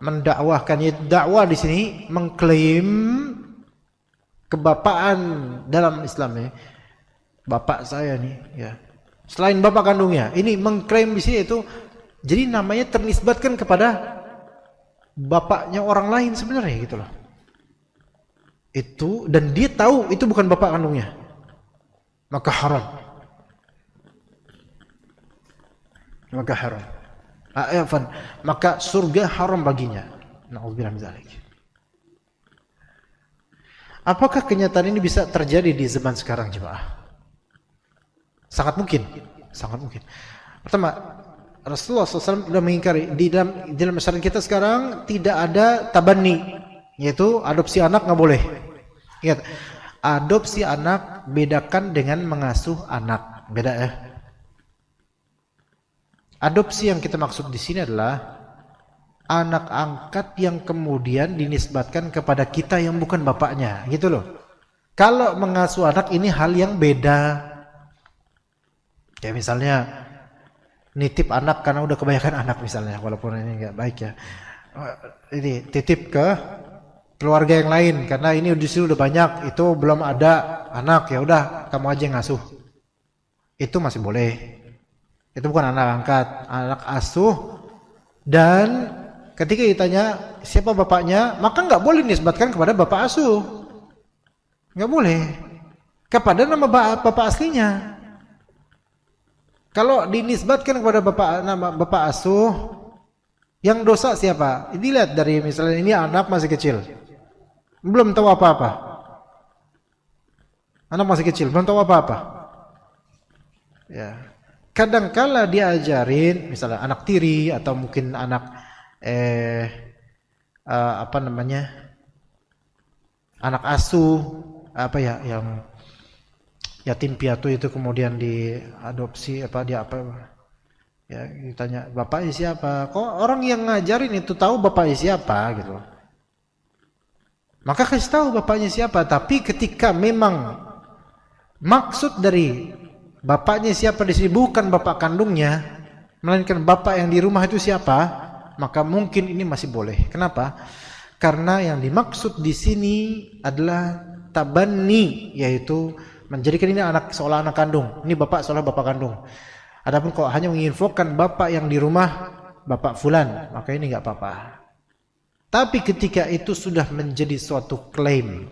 mendakwahkan, dakwah di sini mengklaim kebapaan dalam Islam ya. Bapak saya nih ya. Selain bapak kandungnya, ini mengklaim di sini itu, jadi namanya ternisbatkan kepada bapaknya orang lain sebenarnya gitu loh. Itu dan dia tahu itu bukan bapak kandungnya. Maka haram. Maka haram. Maka surga haram baginya. Na'udzubillah min dzalik. Apakah kenyataan ini bisa terjadi di zaman sekarang, jemaah? Sangat mungkin, sangat mungkin. Pertama, Rasulullah SAW sudah mengingkari di dalam masyarakat kita sekarang tidak ada tabanni, yaitu adopsi anak nggak boleh. Ingat, adopsi anak bedakan dengan mengasuh anak, beda ya. Adopsi yang kita maksud di sini adalah anak angkat yang kemudian dinisbatkan kepada kita yang bukan bapaknya, gitu loh. Kalau mengasuh anak ini hal yang beda. Ya misalnya nitip anak karena udah kebanyakan anak misalnya, walaupun ini nggak baik ya. Ini titip ke keluarga yang lain karena ini di sini udah banyak, itu belum ada anak, ya udah kamu aja yang ngasuh. Itu masih boleh. Itu bukan anak angkat, anak asuh. Dan ketika ditanya siapa bapaknya, maka nggak boleh disebutkan kepada bapak asuh, nggak boleh kepada nama bapak aslinya. Kalau dinisbatkan kepada nama bapak asuh, yang dosa siapa? Dilihat dari misalnya ini anak masih kecil, belum tahu apa-apa. Anak masih kecil, belum tahu apa-apa. Ya. Kadangkala diajarin misalnya anak tiri atau mungkin anak anak asuh yang yatim piatu itu kemudian diadopsi ya ditanya bapaknya siapa, kok orang yang ngajarin itu tahu bapaknya siapa gitu, maka kasih tahu bapaknya siapa. Tapi ketika memang maksud dari bapaknya siapa di sini bukan bapak kandungnya, melainkan bapak yang di rumah itu siapa, maka mungkin ini masih boleh. Kenapa? Karena yang dimaksud di sini adalah tabanni, yaitu menjadikan ini anak seolah anak kandung, ini bapak seolah bapak kandung. Adapun kalau hanya menginfokan bapak yang di rumah bapak fulan, maka ini nggak apa-apa. Tapi ketika itu sudah menjadi suatu klaim,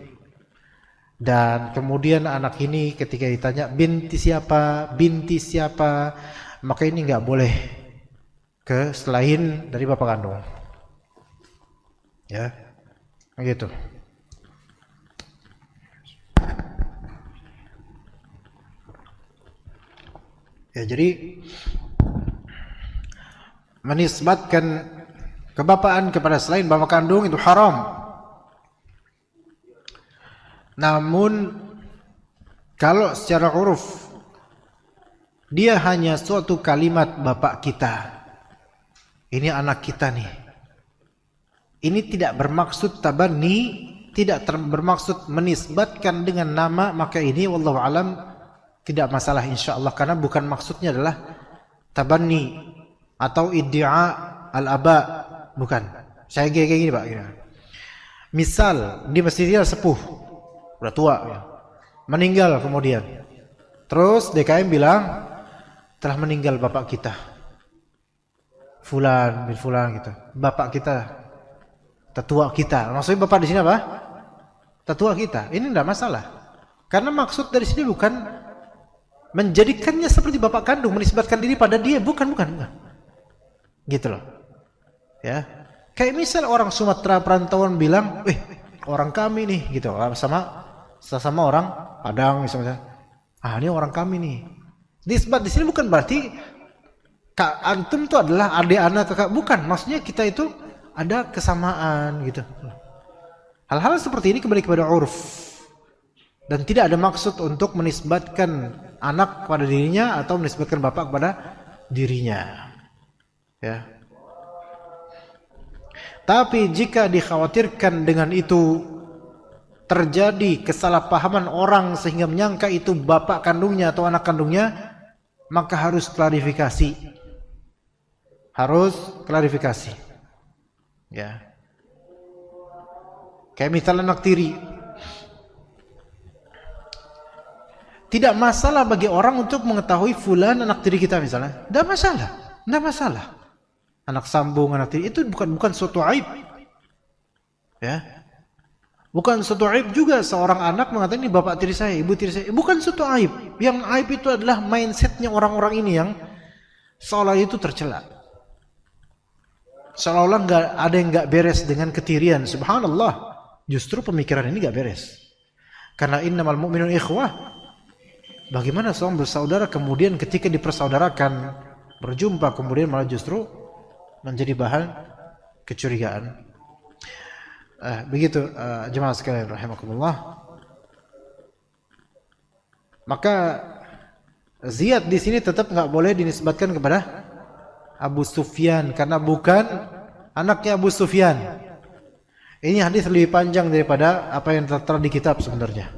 dan kemudian anak ini ketika ditanya binti siapa, maka ini nggak boleh ke selain dari bapak kandung. Ya, begitu. Ya, jadi menisbatkan kebapaan kepada selain bapak kandung itu haram. Namun kalau secara uruf dia hanya suatu kalimat bapak kita, ini anak kita nih, ini tidak bermaksud tabanni, tidak bermaksud menisbatkan dengan nama, maka ini wallahu alam tidak masalah insyaallah, karena bukan maksudnya adalah tabanni atau iddia al-aba, bukan. Saya kayak gini Pak, misal di masjidnya sepuh, udah tua ya, meninggal kemudian, terus DKM bilang telah meninggal bapak kita fulan bin fulan gitu, bapak kita, tetua kita. Maksudnya bapak di sini apa? Tetua kita. Ini tidak masalah, karena maksud dari sini bukan menjadikannya seperti bapak kandung, menisbatkan diri pada dia, bukan. Gitu loh. Ya. Kayak misal orang Sumatera perantauan bilang, orang kami nih gitu, sama orang Padang misalnya. Ini orang kami nih. Nisbat di sini bukan berarti Kak antum itu adalah adik anak kakak, bukan. Maksudnya kita itu ada kesamaan gitu. Hal-hal seperti ini kembali kepada uruf. Dan tidak ada maksud untuk menisbatkan anak kepada dirinya atau menisbatkan bapak kepada dirinya. Ya. Tapi jika dikhawatirkan dengan itu terjadi kesalahpahaman orang sehingga menyangka itu bapak kandungnya atau anak kandungnya, maka harus klarifikasi. Harus klarifikasi. Ya. Kayak misalnya anak tiri. Tidak masalah bagi orang untuk mengetahui fulan anak tiri kita misalnya. Tidak masalah. Tidak masalah. Anak sambung, anak tiri itu bukan suatu aib. Ya. Bukan suatu aib juga seorang anak mengatakan ini bapak tiri saya, ibu tiri saya. Bukan suatu aib. Yang aib itu adalah mindsetnya orang-orang ini yang seolah itu tercela. Seolah-olah ada yang nggak beres dengan ketirian. Subhanallah. Justru pemikiran ini nggak beres. Karena innamal mu'minun ikhwah. Bagaimana seorang bersaudara kemudian ketika dipersaudarakan berjumpa kemudian malah justru menjadi bahan kecurigaan. Begitu jemaah sekalian rahimakumullah. Maka Ziyad di sini tetap nggak boleh dinisbatkan kepada Abu Sufyan karena bukan anaknya Abu Sufyan. Ini hadis lebih panjang daripada apa yang tertera di kitab sebenarnya.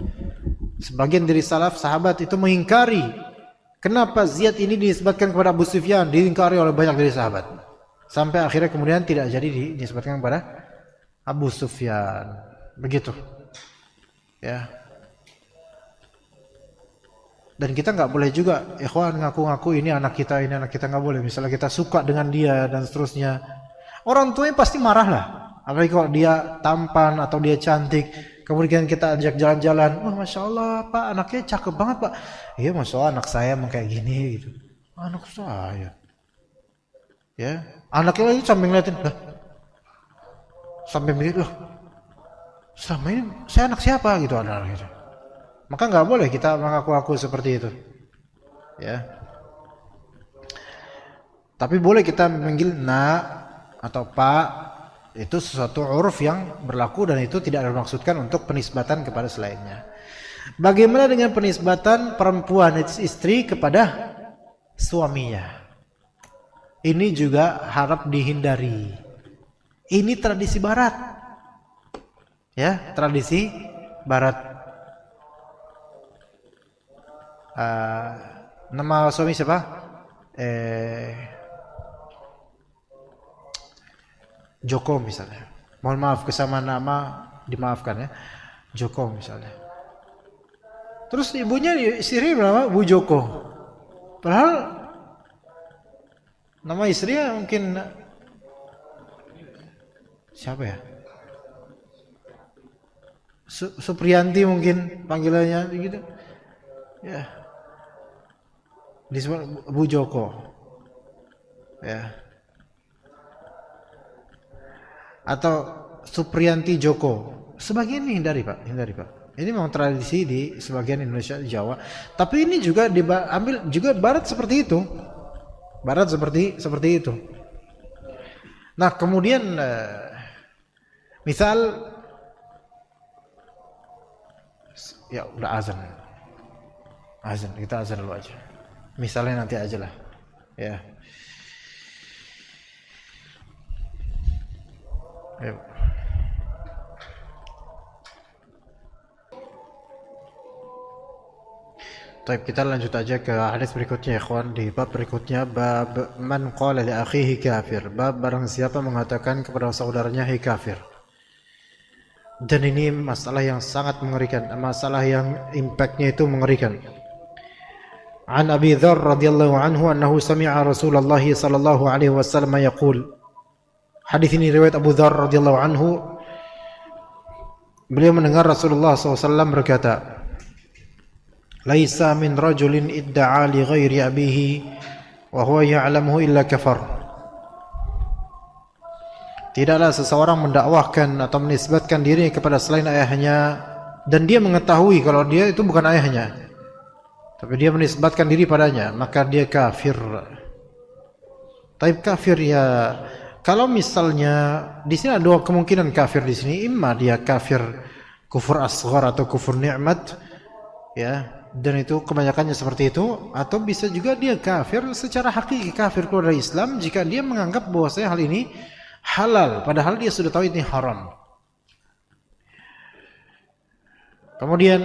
Sebagian dari salaf sahabat itu mengingkari kenapa Ziyad ini dinisbatkan kepada Abu Sufyan, diingkari oleh banyak dari sahabat. Sampai akhirnya kemudian tidak jadi dinisbatkan kepada Abu Sufyan. Begitu. Ya. Dan kita nggak boleh juga ikhwan ngaku-ngaku ini anak kita nggak boleh. Misalnya kita suka dengan dia dan seterusnya. Orang tuanya pasti marah lah. Apalagi kalau dia tampan atau dia cantik. Kemudian kita ajak jalan-jalan. Wah, Masya Allah Pak, anaknya cakep banget Pak. Iya, Masya Allah anak saya emang kayak gini gitu. Anak saya. Ya, anaknya lagi sambil ngeliatin. Lah, sampai mikir, loh, selama ini saya anak siapa gitu anak gitu. Maka nggak boleh kita mengaku-ngaku seperti itu. Ya. Tapi boleh kita memanggil nak atau pak. Itu sesuatu uruf yang berlaku dan itu tidak dimaksudkan untuk penisbatan kepada selainnya. Bagaimana dengan penisbatan perempuan istri kepada suaminya? Ini juga harap dihindari. Ini tradisi barat. Ya, tradisi barat. Nama suami siapa? Joko misalnya. Mohon maaf kesamaan nama dimaafkan ya. Joko misalnya. Terus ibunya istri bernama Bu Joko. Padahal nama istrinya mungkin siapa ya? Supriyanti mungkin panggilannya gitu. Ya. Disebut Bu Joko. Ya. Atau Supriyanti Joko. Sebagian ini hindari Pak. Ini memang tradisi di sebagian Indonesia, di Jawa. Tapi ini juga diambil juga barat seperti itu. Barat seperti itu. Nah, kemudian misal ya udah azan. Kita azan dulu aja. Misalnya nanti aja lah. Ya. Ayo. Baik, kita lanjut aja ke hadis berikutnya ya ikhwan. Di bab berikutnya, bab man qala li akhihi kafir. Bab barang siapa mengatakan kepada saudaranya hai kafir. Dan ini masalah yang sangat mengerikan, masalah yang impactnya itu mengerikan. An Abi Dzar radhiyallahu anhu annahu sami'a Rasulullah sallallahu alaihi wasallam yaqul. Hadis ini riwayat Abu Dzar radhiyallahu anhu. Beliau mendengar Rasulullah SAW berkata, "Laisa min rajulin idda'a li ghairi abihi wa huwa ya'lamuhu illa kafar." Tidaklah seseorang mendakwahkan atau menisbatkan diri kepada selain ayahnya dan dia mengetahui kalau dia itu bukan ayahnya, tapi dia menisbatkan diri padanya, maka dia kafir. Tapi kafir ya, kalau misalnya di sini ada dua kemungkinan kafir di sini, imma dia kafir kufur asghar atau kufur nikmat, ya, dan itu kebanyakannya seperti itu, atau bisa juga dia kafir secara hakiki, kafir keluar dari Islam jika dia menganggap bahwasanya hal ini halal, padahal dia sudah tahu ini haram. Kemudian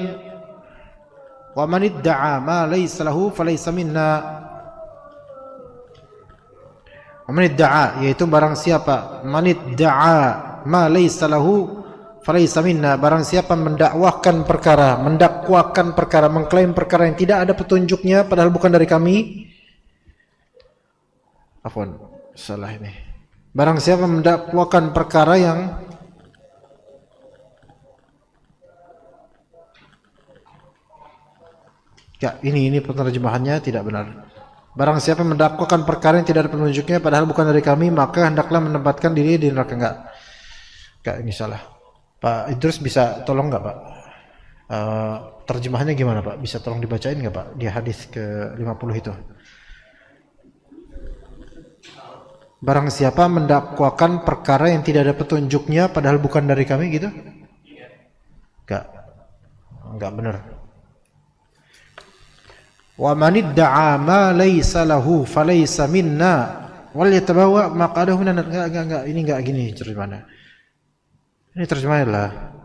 wa man idda'a ma laysa lahu falaysa minna. Wa man idda'a, yaitu barang siapa, man idda'a ma laysa lahu falaysa minna, barang siapa mendakwakan perkara, mengklaim perkara yang tidak ada petunjuknya padahal bukan dari kami. Afwan, salah ini. Barang siapa mendakwakan perkara yang ya, ini penerjemahannya tidak benar. Barang siapa mendakwakan perkara yang tidak ada petunjuknya padahal bukan dari kami, maka hendaklah menempatkan diri di neraka. Enggak, ini salah. Pak Idrus bisa tolong enggak, Pak? Terjemahannya gimana, Pak? Bisa tolong dibacain enggak, Pak? Di hadis ke-50 itu. Barang siapa mendakwakan perkara yang tidak ada petunjuknya padahal bukan dari kami, gitu? Enggak benar. Wa man idda'a ma laysa lahu falaysa minna wal yatabawa maq'adahu minan nar. Enggak, ini enggak gini terjemahannya. Ini terjemahannya adalah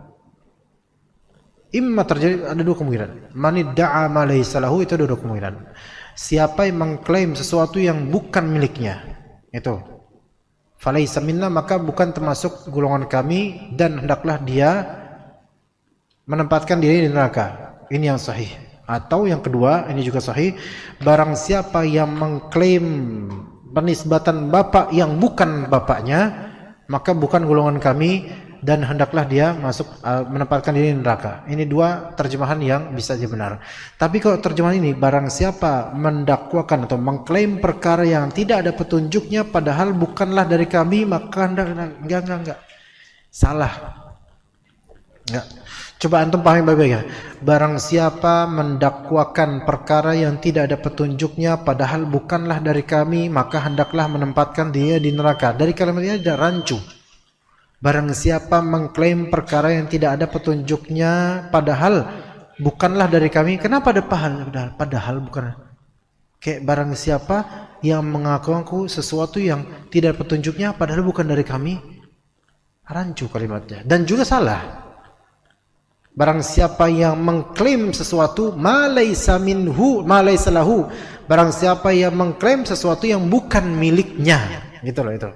imma terjadi, ada dua kemungkinan. Man idda'a ma laysa lahu, itu ada dua kemungkinan. Siapa yang mengklaim sesuatu yang bukan miliknya, itu falaysa minna, maka bukan termasuk golongan kami dan hendaklah dia menempatkan diri di neraka. Ini yang sahih. Atau yang kedua, ini juga sahih, barang siapa yang mengklaim penisbatan bapak yang bukan bapaknya, maka bukan golongan kami dan hendaklah dia menempatkan diri di neraka. Ini dua terjemahan yang bisa jadi benar. Tapi kalau terjemahan ini, barang siapa mendakwakan atau mengklaim perkara yang tidak ada petunjuknya padahal bukanlah dari kami, maka enggak. Salah. Enggak. Coba antum pahami baik-baik ya. Barang siapa mendakwakan perkara yang tidak ada petunjuknya padahal bukanlah dari kami, maka hendaklah menempatkan dia di neraka. Dari kalimat ini ada rancu. Barang siapa mengklaim perkara yang tidak ada petunjuknya padahal bukanlah dari kami. Kenapa ada padahal bukan? Kayak barang siapa yang mengaku-ngaku sesuatu yang tidak ada petunjuknya padahal bukan dari kami. Rancu kalimatnya. Dan juga salah. Barang siapa yang mengklaim sesuatu ma laysa minhu ma laysa lahu, barang siapa yang mengklaim sesuatu yang bukan miliknya, gitu loh itu.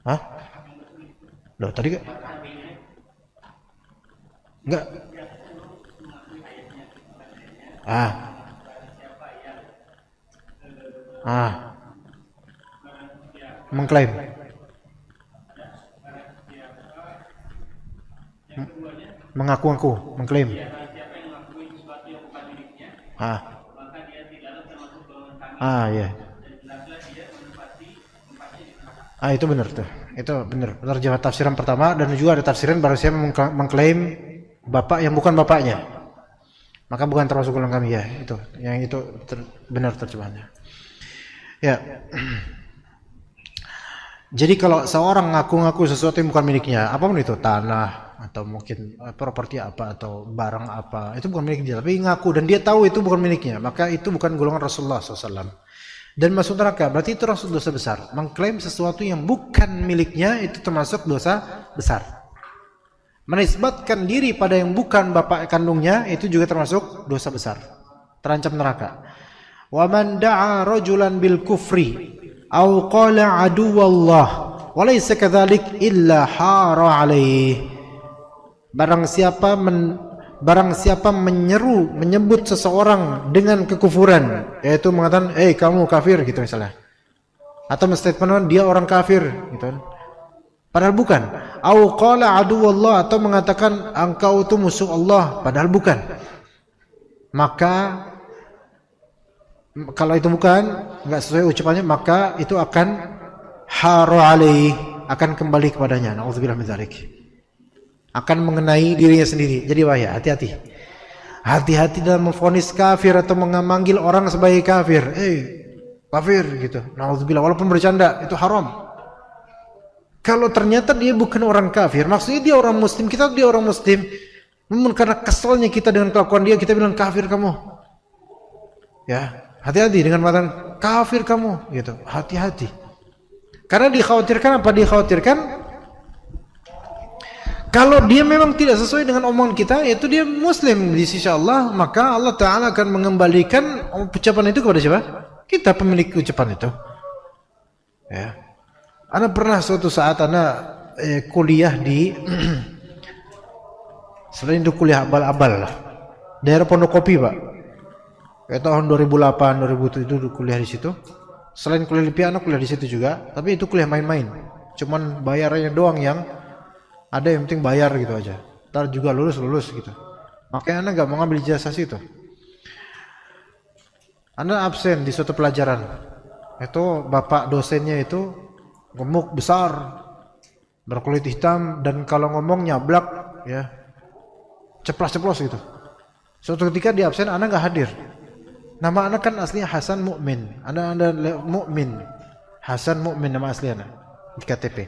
Hah? Loh tadi enggak. Mengklaim. Mengaku-ngaku, mengklaim. Iya. Itu benar tuh. Itu benar. Terjemah tafsiran pertama dan juga ada tafsiran barang siapa mengklaim bapak yang bukan bapaknya, maka bukan termasuk golongan kami ya. Itu. Yang itu benar terjemahannya. Ya. Jadi kalau seorang ngaku-ngaku sesuatu yang bukan miliknya, apapun itu, tanah atau mungkin properti apa atau barang apa, itu bukan milik dia, tapi ngaku dan dia tahu itu bukan miliknya, maka itu bukan golongan Rasulullah SAW dan masuk neraka. Berarti itu dosa besar. Mengklaim sesuatu yang bukan miliknya itu termasuk dosa besar. Menisbatkan diri pada yang bukan bapak kandungnya itu juga termasuk dosa besar, terancam neraka. Wa man da'a rajulan bil kufri aw qala aduwallah wa laysa kadzalik illa hara alaihi. Barang siapa menyebut seseorang dengan kekufuran, yaitu mengatakan kamu kafir gitu misalnya, atau menstatement dia orang kafir gitu, padahal bukan. Au qala aduwallah, atau mengatakan engkau itu musuh Allah, padahal bukan. Maka kalau itu bukan, enggak sesuai ucapannya, maka itu akan haru alaihi, akan kembali kepadanya. Nauzubillah min dzalik. Akan mengenai dirinya sendiri. Jadi bahaya, hati-hati. Hati-hati dalam memvonis kafir atau memanggil orang sebagai kafir. Kafir gitu. Nauzubillah, walaupun bercanda, itu haram. Kalau ternyata dia bukan orang kafir, maksudnya dia orang muslim, kita dia orang muslim, namun karena keselnya kita dengan kelakuan dia, kita bilang kafir kamu. Ya, hati-hati dengan mengatakan kafir kamu gitu. Hati-hati. Karena dikhawatirkan apa? Dikhawatirkan kalau dia memang tidak sesuai dengan omongan kita, yaitu dia muslim di sisi Allah, maka Allah Ta'ala akan mengembalikan ucapan itu kepada siapa? Kita pemilik ucapan itu. Ya. Ana pernah suatu saat ana kuliah di selain itu kuliah abal-abal lah, daerah Pondokopi Pak. Kayak tahun 2008, 2007 itu kuliah di situ. Selain kuliah di piano, kuliah di situ juga, tapi itu kuliah main-main. Cuman bayarnya doang yang ada, yang penting bayar gitu aja. Ntar juga lulus gitu. Makanya Anda nggak mau ngambil ijazah situ. Anda absen di suatu pelajaran. Itu bapak dosennya itu gemuk besar, berkulit hitam, dan kalau ngomong nyablak, ya ceplas-ceplos gitu. Suatu ketika di absen Anda nggak hadir. Nama Anda kan aslinya Hasan Mukmin. Anda Mukmin. Hasan Mukmin nama asli Anda di KTP.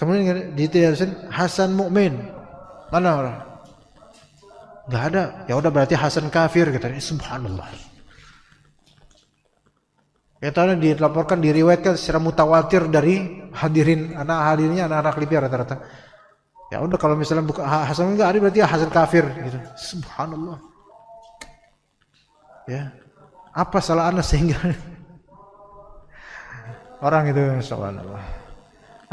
Kemudian di absen Hasan Mukmin. Mana orang? Nggak ada. Ya udah berarti Hasan kafir katanya. Subhanallah. Ya tahu dilaporkan, diriwayatkan secara mutawatir dari hadirnya anak-anak Libya rata-rata. Ya udah kalau misalnya bukan Hasan enggak ada berarti Hasan kafir gitu. Subhanallah. Ya. Apa salah Anda sehingga orang itu subhanallah.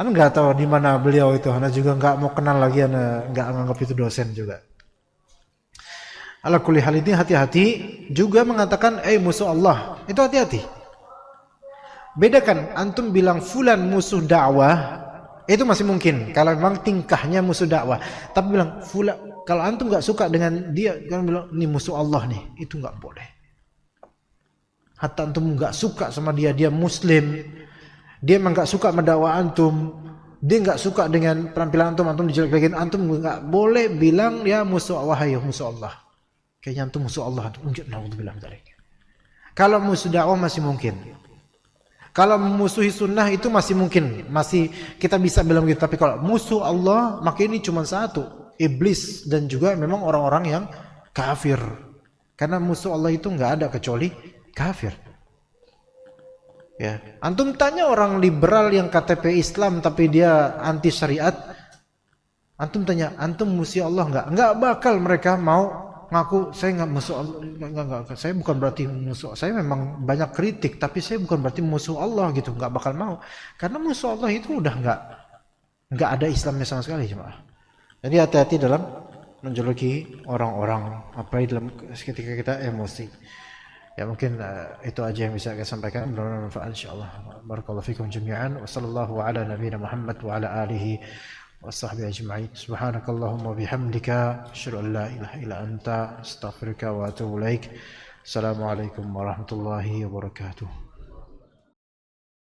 Anda enggak tahu di mana beliau itu. Anda juga enggak mau kenal lagi, Anda enggak menganggap itu dosen juga. Ala kulli hal ini hati-hati juga mengatakan musuh Allah. Itu hati-hati. Bedakan antum bilang fulan musuh dakwah, itu masih mungkin kalau memang tingkahnya musuh dakwah. Tapi bilang fulan, kalau antum nggak suka dengan dia, kan bilang ini musuh Allah nih, itu nggak boleh. Hatta antum nggak suka sama dia muslim, dia emang nggak suka sama dakwah antum, dia nggak suka dengan penampilan antum dijelek-jelekin, antum nggak boleh bilang dia musuh Allah, ya musuh Allah. Kayaknya antum musuh Allah, antum naudzubillah dzalik. Kalau musuh dakwah masih mungkin. Kalau memusuhi sunnah itu masih mungkin, masih kita bisa bilang gitu. Tapi kalau musuh Allah, maka ini cuma satu, iblis dan juga memang orang-orang yang kafir. Karena musuh Allah itu nggak ada kecuali kafir. Ya, antum tanya orang liberal yang KTP Islam tapi dia anti syariat, antum tanya, antum musuh Allah nggak? Nggak bakal mereka mau ngaku saya nggak musuh Allah, nggak, saya bukan berarti musuh, saya memang banyak kritik tapi saya bukan berarti musuh Allah gitu, nggak bakal mau, karena musuh Allah itu udah nggak ada Islamnya sama sekali cuma. Jadi hati-hati dalam menjuluki orang-orang apalagi dalam ketika kita emosi. Ya mungkin itu aja yang bisa saya sampaikan, mudah-mudahan bermanfaat insyaallah. Barakallahu fikum jami'an wa sallallahu ala nabiyyina Muhammad wa ala alihi washabbihi ajma'in. Subhanakallahumma bihamdika asyhadu an la ilaha illa anta astaghfiruka wa atubu ilaik. Assalamualaikum warahmatullahi wabarakatuh.